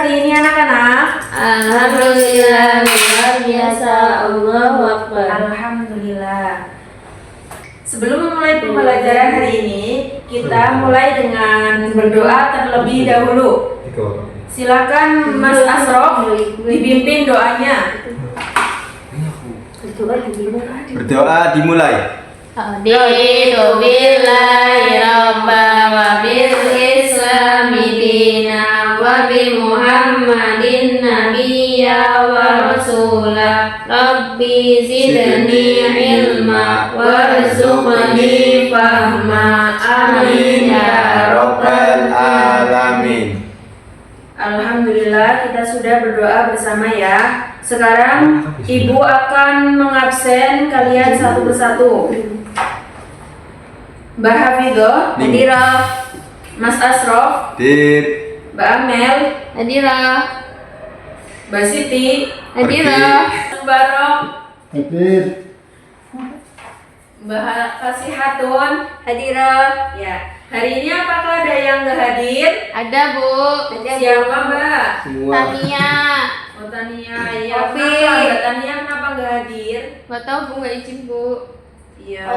hari ini anak-anak? Alhamdulillah, luar biasa. Allahu Akbar. Alhamdulillah. Sebelum memulai pembelajaran hari ini, kita mulai dengan berdoa terlebih dahulu. Silakan Mas Asrof dipimpin doanya. Berdoa dimulai. Raditu billahi rabba wa bil islami dina wa bi Muhammadin nabiyya wa rasula. Rabbi zidni ilma warzuqni fahma. Amin ya rabbal alamin. Alhamdulillah, kita sudah berdoa bersama ya. Sekarang Ibu akan mengabsen kalian satu persatu. Mbak Hafidho, hadirah. Mas Asrof, Hadir. Mbak Amel, hadirah. Mbak Siti, Hadirah. Mbak Barok, Hadir. Mbak Fasihatun, hadirah. Ya, hari ini apakah ada yang nggak hadir? Ada, Bu. Siapa Mbak? Semua. Tania. Oh, Tania, ya. Opi. Kenapa Mbak Tania kenapa nggak hadir? Gak tahu, Bu, gak izin, Bu. Iya.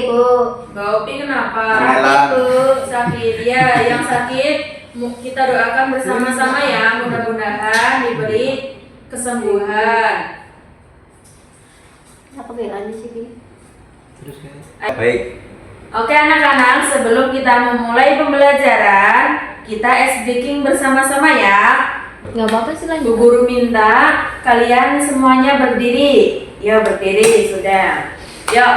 Bu. Mbak Opi kenapa? Sakit, Bu. Sakit. Ya, yang sakit kita doakan bersama-sama ya. Mudah-mudahan diberi kesembuhan. Apa bedanya sih? Baik. Oke anak-anak, sebelum kita memulai pembelajaran, kita SBking bersama-sama ya. Gak apa-apa sih, Bu lanjut. Guru minta kalian semuanya berdiri. Ya berdiri sudah. Yuk.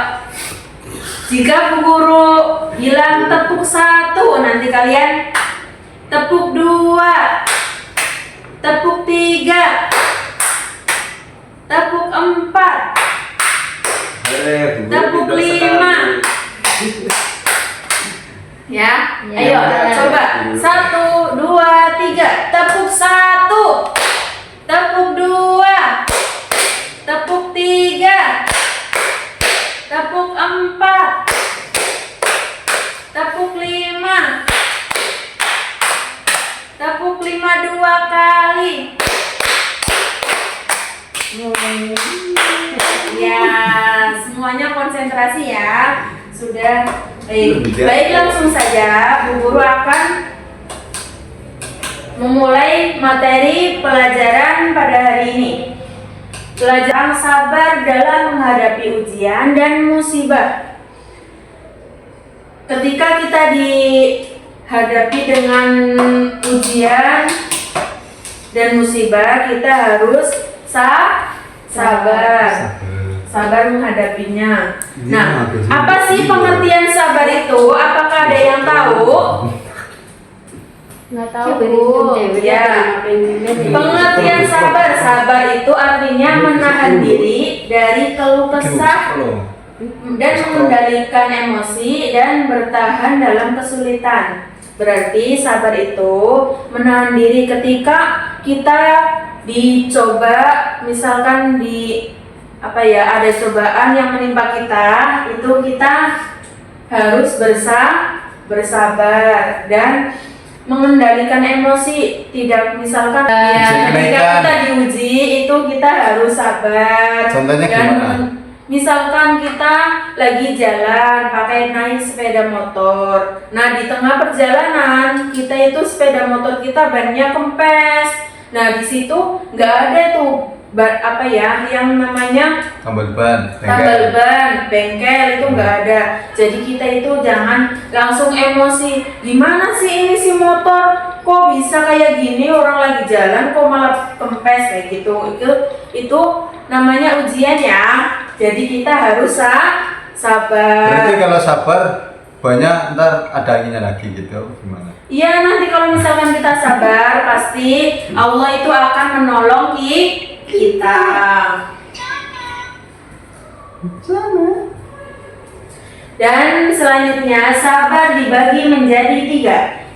Jika Bu Guru bilang tepuk 1, nanti kalian tepuk 2, tepuk 3, tepuk 4, tepuk 5. Ya, Ya. ayo coba 1, 2, 3, tepuk 1, tepuk 2, tepuk 3, tepuk 4, tepuk 5, tepuk 5 2 kali. Ya, semuanya konsentrasi ya. Sudah. Baik, langsung saja Bu Guru akan memulai materi pelajaran pada hari ini. Pelajaran sabar dalam menghadapi ujian dan musibah. Ketika kita dihadapi dengan ujian dan musibah, kita harus sabar. Sabar menghadapinya. Nah, apa sih pengertian sabar itu? Apakah ada yang tahu? Gak tahu, Bu. Ya. Pengertian sabar itu artinya menahan diri dari keluh kesah dan mengendalikan emosi dan bertahan dalam kesulitan. Berarti sabar itu menahan diri ketika kita dicoba, misalkan ada cobaan yang menimpa kita, itu kita harus bersabar dan mengendalikan emosi. Tidak, misalkan ketika kita diuji itu kita harus sabar. Contohnya dan gimana? Misalkan kita lagi jalan pakai naik sepeda motor. Nah, di tengah perjalanan kita itu sepeda motor kita bannya kempes. Nah, di situ nggak ada tuh yang namanya Tambal ban. bengkel itu nggak ada. Jadi kita itu jangan langsung emosi. Gimana sih ini si motor? Kok bisa kayak gini, orang lagi jalan kok malah kempes kayak gitu. Itu namanya ujian ya. Jadi kita harus sabar. Berarti kalau sabar banyak ntar ada anginnya lagi gitu gimana? Iya, nanti kalau misalkan kita sabar, pasti Allah itu akan menolong kita. Dan selanjutnya sabar dibagi menjadi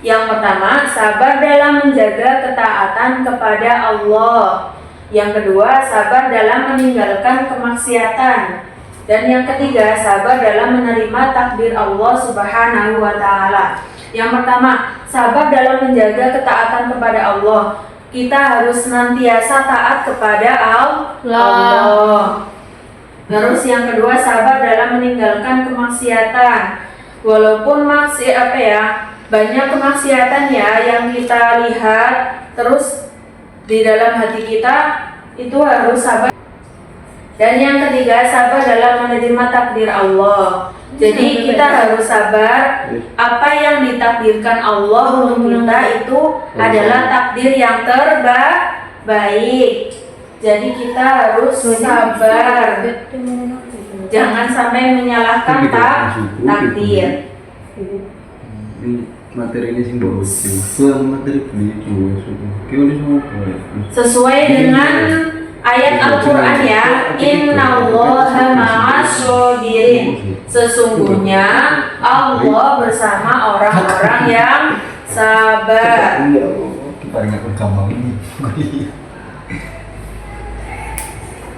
3. Yang pertama, sabar dalam menjaga ketaatan kepada Allah. Yang kedua, sabar dalam meninggalkan kemaksiatan. Dan yang ketiga, sabar dalam menerima takdir Allah Subhanahu wa Ta'ala. Yang pertama, sabar dalam menjaga ketaatan kepada Allah. kita harus senantiasa taat kepada Allah. Terus yang kedua, sabar dalam meninggalkan kemaksiatan. Walaupun banyak kemaksiatan ya yang kita lihat, terus di dalam hati kita itu harus sabar. Dan yang ketiga, sabar dalam menerima takdir Allah. Jadi kita harus sabar, apa yang ditakdirkan Allah untuk kita itu adalah takdir yang terbaik. Jadi kita harus sabar, jangan sampai menyalahkan takdir. Ini materi ini sih bagus juga, materi beli Sesuai dengan ayat Al-Quran ya, Innallaha ma'as-sabirin. Sesungguhnya Allah bersama orang-orang yang sabar. Kita ingat gampang ini.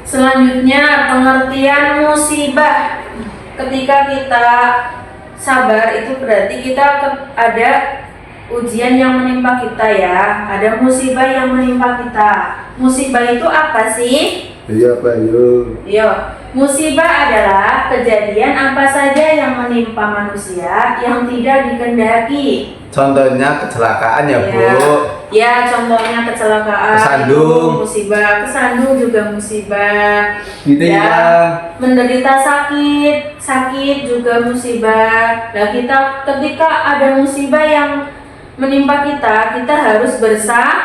Selanjutnya, pengertian musibah. Ketika kita sabar itu berarti kita ada ujian yang menimpa kita ya, ada musibah yang menimpa kita. Musibah itu apa sih? Iya Pak, Yo, musibah adalah kejadian apa saja yang menimpa manusia yang tidak dikehendaki. Contohnya kecelakaan ya Bu. Ya, contohnya kecelakaan. Kesandung. Musibah, kesandung juga musibah. Gitu ya. Menderita sakit juga musibah. Nah, kita ketika ada musibah yang menimpa kita harus bersabar.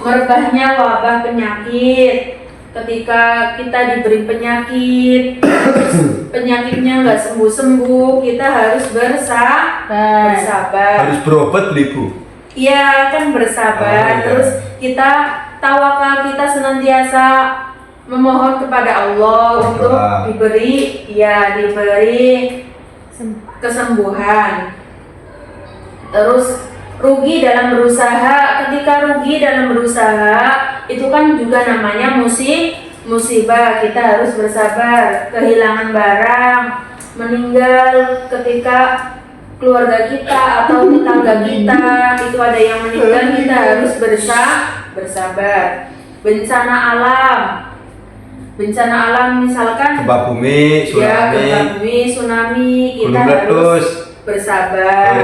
Merebahnya wabah penyakit. Ketika kita diberi penyakit, penyakitnya nggak sembuh-sembuh, kita harus bersabar. Harus berobat beli Bu. Iya kan bersabar. Iya. Terus kita tawakal, kita senantiasa memohon kepada Allah untuk diberi kesembuhan. Terus rugi dalam berusaha. Ketika rugi dalam berusaha itu kan juga namanya musibah. Kita harus bersabar. Kehilangan barang, meninggal ketika keluarga kita atau tetangga kita itu ada yang meninggal, kita harus bersabar. Bencana alam misalkan Gempa bumi, tsunami, kita gunung harus meletus, bersabar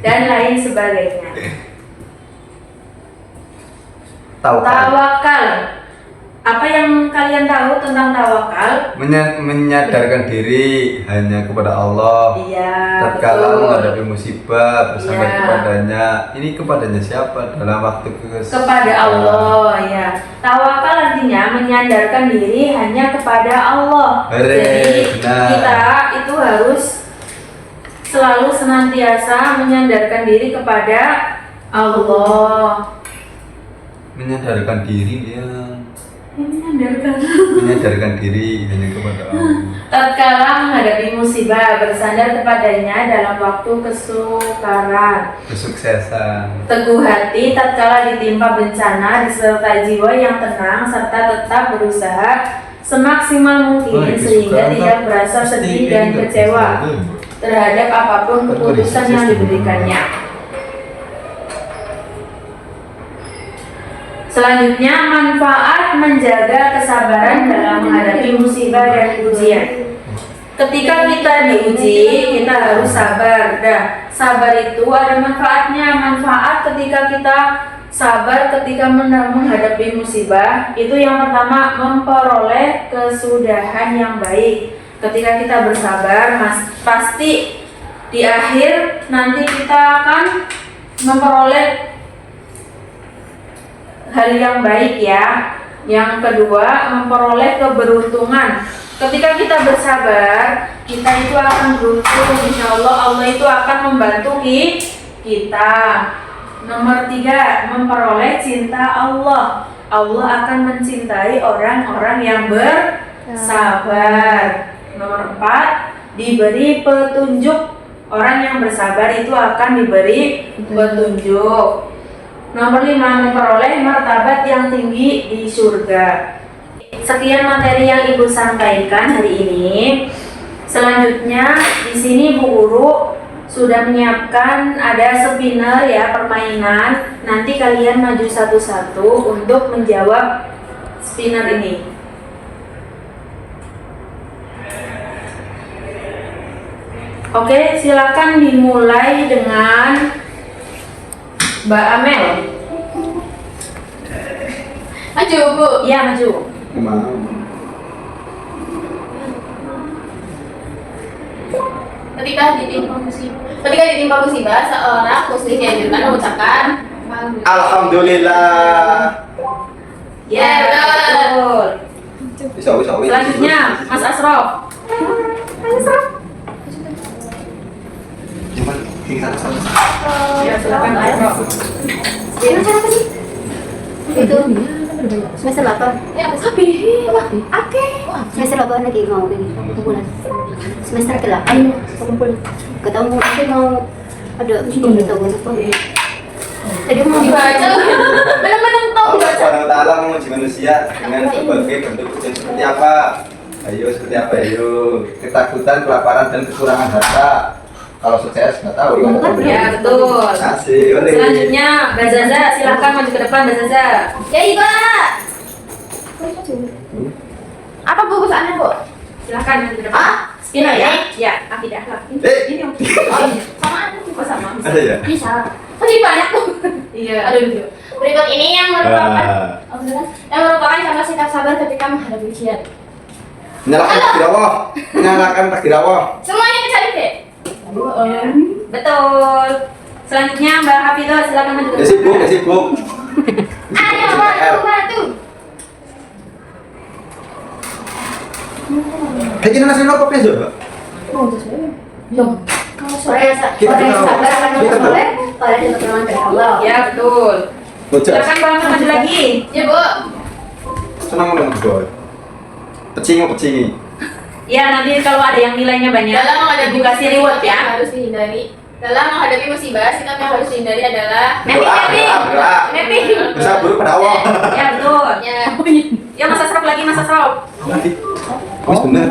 dan lain sebagainya. Tawakal. Apa yang kalian tahu tentang tawakal? Menyadarkan diri hanya kepada Allah. Iya. Tatkala Betul. menghadapi musibah bersandar Iya. kepadanya. Ini kepadanya siapa dalam waktu Kepada Allah ya. Tawakal artinya menyandarkan diri hanya kepada Allah. Jadi benar. kita itu harus selalu senantiasa menyandarkan diri kepada Allah. Menyadarkan diri dia. Menyandarkan diri hanya kepada Allah. tatkala menghadapi musibah bersandar kepadanya dalam waktu kesukaran. Kesuksesan. Teguh hati tatkala ditimpa bencana disertai jiwa yang tenang serta tetap berusaha semaksimal mungkin sehingga tidak merasa sedih dan kecewa terhadap apapun keputusan yang diberikannya. Selanjutnya, manfaat menjaga kesabaran dalam menghadapi musibah dan ujian. Ketika kita diuji, kita harus sabar. Nah, sabar itu ada manfaatnya. Manfaat ketika kita sabar ketika menghadapi musibah, itu yang pertama memperoleh kesudahan yang baik. Ketika kita bersabar, pasti di akhir nanti kita akan memperoleh hal yang baik ya. Yang kedua, memperoleh keberuntungan. Ketika kita bersabar, kita itu akan beruntung. Insya Allah, Allah itu akan membantu kita. Nomor 3, memperoleh cinta Allah. Allah akan mencintai orang-orang yang bersabar. Nomor 4, diberi petunjuk. Orang yang bersabar itu akan diberi petunjuk. Nomor 5, memperoleh martabat yang tinggi di surga. Sekian materi yang Ibu sampaikan hari ini. Selanjutnya di sini Bu Guru sudah menyiapkan ada spinner ya, permainan. Nanti kalian maju satu-satu untuk menjawab spinner ini. Oke, silakan dimulai dengan Mbak Amel. Maju, Bu. Iya, maju. Mau. Ketika ditimpa musibah, seorang muslim dianjurkan mengucapkan Alhamdulillah. Ya, betul. Bisa. Selanjutnya, Mas Asrof. Cuman tinggal sama. Ya, silakan Mas Asrof. itu semester 8 ya oke semester 8 lagi mau ini bulan semester ke-8 ketemu aku mau ada ujian gitu tadi mau dibaca benar-benar tahu Allah Subhanahu wa Ta'ala menguji manusia dengan berbagai bentuk ujian seperti apa? Ayo, ketakutan, kelaparan, dan kekurangan harta. Kalau sukses nggak tahu. Ya, betul. Asik. Selanjutnya, Mbak Zaza, silakan maju ke depan, Mbak Zaza. ya Iba apa bukuannya Bu? Silakan maju ke depan. Spinner ya? Ya, akidah lah. Ini Oh iya, sama aja oh, sama. Ada ya? bisa masih banyak tuh Iya. aduh berikut ini yang merupakan Ah. yang merupakan contoh sikap sabar ketika menghadapi ujian. Nyalakan takdir Allah. Semuanya kecuali deh. Betul. Selanjutnya, Mbak Hafidhah, silakan maju ke Ya depan. sibuk. Ayo bantu. Kayak gini nasi nopo ya, Mbak? Orang yang sabar akan memperoleh pahala dan pertolongan dari Allah. Ya, betul. Bocah. Silakan Mbak Amel maju lagi. Ya Bu. Senang dong, boy. Pecingi. Ya, nanti kalau ada yang nilainya banyak, Dalam menghadapi Ibu kasih reward ya. yang harus dihindari. Dalam menghadapi musibah, sikap yang harus dihindari adalah Doa. mapping. Bisa buruk pada Allah. Ya, betul. Ya. Ya, Mas Asrof lagi, Mas Asrof. Nanti. Mas bener.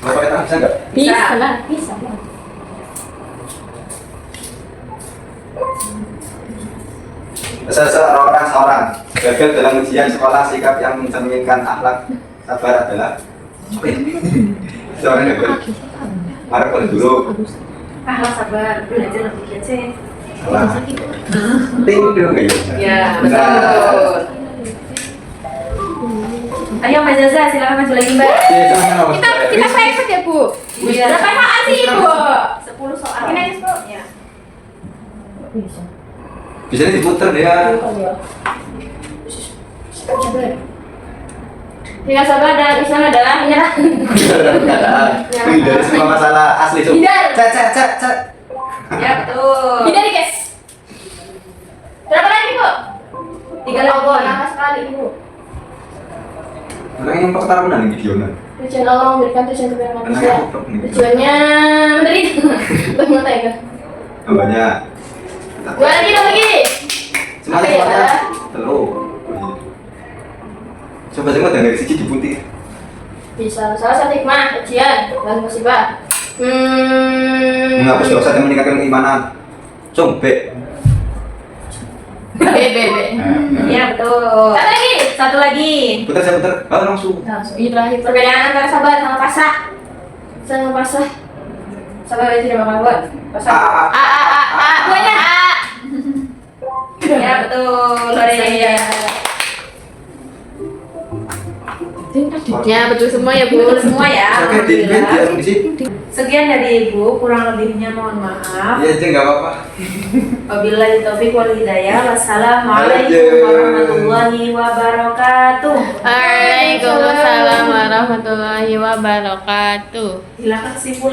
Mau pakai tangan bisa nggak? Bisa. Seorang gagal dalam ujian sekolah, sikap yang mencerminkan akhlak sabar adalah seorang gagal. Marah pada dulu. Lah, sabar. Belajar lebih giat sih. Salah. Ting dulu kayak Ya, betul. Ayo Mbak Zaza, silakan maju lagi Mbak. Kita private ya Bu. Iya. Berapa soal sih Bu? 10 soal. Ini aja Bu. Ya. Bisa diputer dia. Sikap sabar dan Islam adalah menyerah. Dari semua masalah asli. Hindar. Cek. Ya, betul. Hindari guys. Berapa lagi Bu? 3 lagi. Lama sekali Bu. Orang yang pertama menang videonya. Tujuan Allah memberikan tujuan kepada manusia. Tujuannya menderita. Bangun tega. Namanya. Dua lagi. Semuanya. Telur. Coba dari sisi dibutir. Bisa salah satu hikmah ujian dan musibah. Menghapus dosa dan meningkatkan keimanan. Combek. B. Ya, betul. Satu lagi. Putar. Langsung. Ini terakhir. Perbedaan antara sabar sama pasrah. Sabar itu tidak bakal buat. Pasrah. Duanya A. Ya, betul. Lore. Ya betul semua ya Bu. Betul semua ya. Alhamdulillah. Sekian dari Ibu, kurang lebihnya mohon maaf. Iya, nggak apa-apa. Wabillahi taufiq wal hidayah. Wassalamualaikum warahmatullahi wabarakatuh. Waalaikumsalam warahmatullahi wabarakatuh. Silakan kesimpulan.